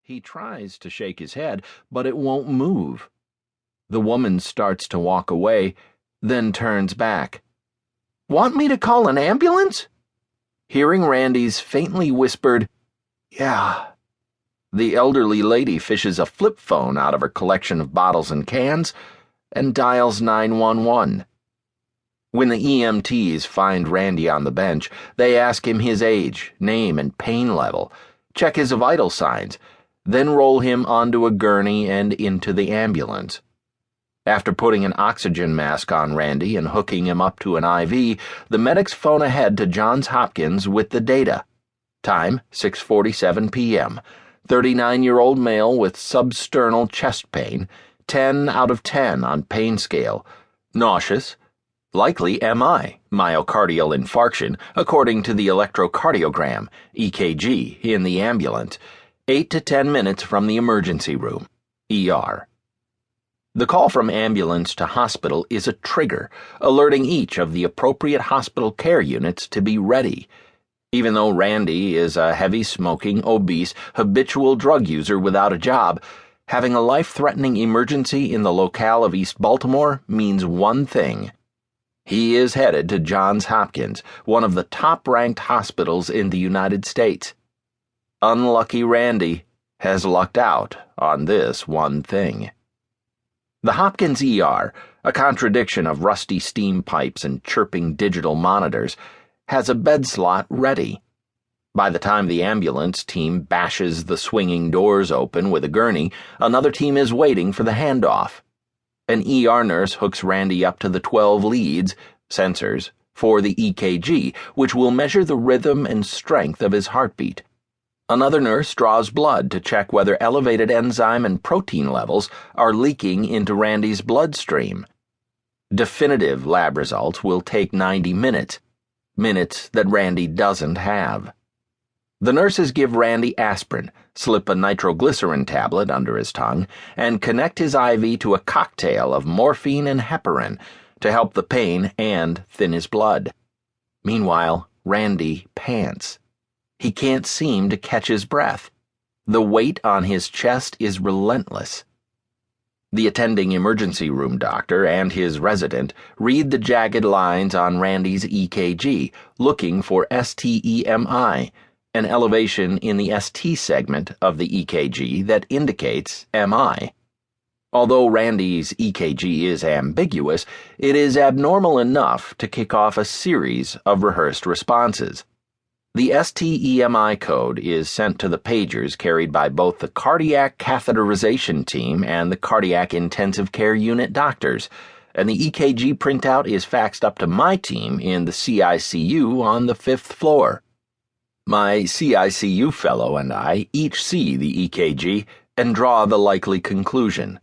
He tries to shake his head, but it won't move. The woman starts to walk away, then turns back. "Want me to call an ambulance?" Hearing Randy's faintly whispered, "Yeah," the elderly lady fishes a flip phone out of her collection of bottles and cans and dials 911. When the EMTs find Randy on the bench, they ask him his age, name, and pain level, check his vital signs, then roll him onto a gurney and into the ambulance. After putting an oxygen mask on Randy and hooking him up to an IV, the medics phone ahead to Johns Hopkins with the data. Time, 6:47 p.m. 39-year-old male with substernal chest pain, 10 out of 10 on pain scale, nauseous, likely MI, myocardial infarction, according to the electrocardiogram, EKG, in the ambulance, 8 to 10 minutes from the emergency room, ER. The call from ambulance to hospital is a trigger, alerting each of the appropriate hospital care units to be ready. Even though Randy is a heavy-smoking, obese, habitual drug user without a job, having a life-threatening emergency in the locale of East Baltimore means one thing. He is headed to Johns Hopkins, one of the top-ranked hospitals in the United States. Unlucky Randy has lucked out on this one thing. The Hopkins ER, a contradiction of rusty steam pipes and chirping digital monitors, has a bed slot ready. By the time the ambulance team bashes the swinging doors open with a gurney, another team is waiting for the handoff. An ER nurse hooks Randy up to the 12 leads, sensors, for the EKG, which will measure the rhythm and strength of his heartbeat. Another nurse draws blood to check whether elevated enzyme and protein levels are leaking into Randy's bloodstream. Definitive lab results will take 90 minutes that Randy doesn't have. The nurses give Randy aspirin, slip a nitroglycerin tablet under his tongue, and connect his IV to a cocktail of morphine and heparin to help the pain and thin his blood. Meanwhile, Randy pants. He can't seem to catch his breath. The weight on his chest is relentless. The attending emergency room doctor and his resident read the jagged lines on Randy's EKG, looking for STEMI, an elevation in the ST segment of the EKG that indicates MI. Although Randy's EKG is ambiguous, it is abnormal enough to kick off a series of rehearsed responses. The STEMI code is sent to the pagers carried by both the cardiac catheterization team and the cardiac intensive care unit doctors, and the EKG printout is faxed up to my team in the CICU on the 5th floor. My CICU fellow and I each see the EKG and draw the likely conclusion.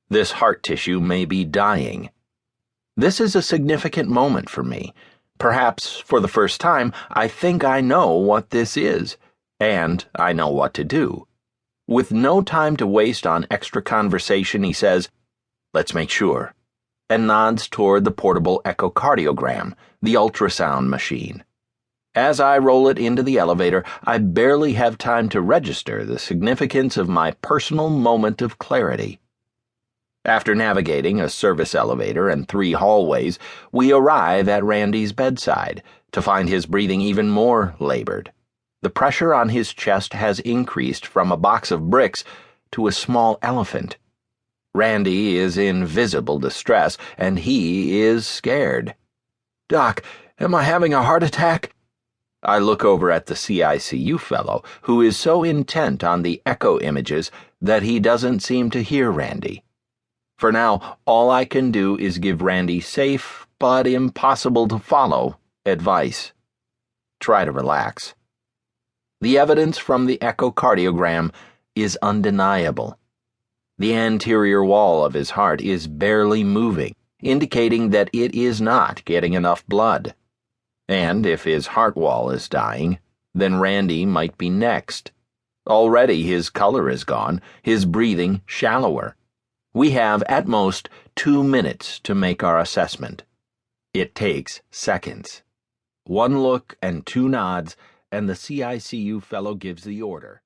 This heart tissue may be dying. This is a significant moment for me. Perhaps, for the first time, I think I know what this is, and I know what to do. With no time to waste on extra conversation, he says, "Let's make sure," and nods toward the portable echocardiogram, the ultrasound machine. As I roll it into the elevator, I barely have time to register the significance of my personal moment of clarity. After navigating a service elevator and 3 hallways, we arrive at Randy's bedside to find his breathing even more labored. The pressure on his chest has increased from a box of bricks to a small elephant. Randy is in visible distress, and he is scared. "Doc, am I having a heart attack?" I look over at the CICU fellow, who is so intent on the echo images that he doesn't seem to hear Randy. For now, all I can do is give Randy safe, but impossible to follow, advice. Try to relax. The evidence from the echocardiogram is undeniable. The anterior wall of his heart is barely moving, indicating that it is not getting enough blood. And if his heart wall is dying, then Randy might be next. Already his color is gone, his breathing shallower. We have, at most, 2 minutes to make our assessment. It takes seconds. 1 look and 2 nods, and the CICU fellow gives the order.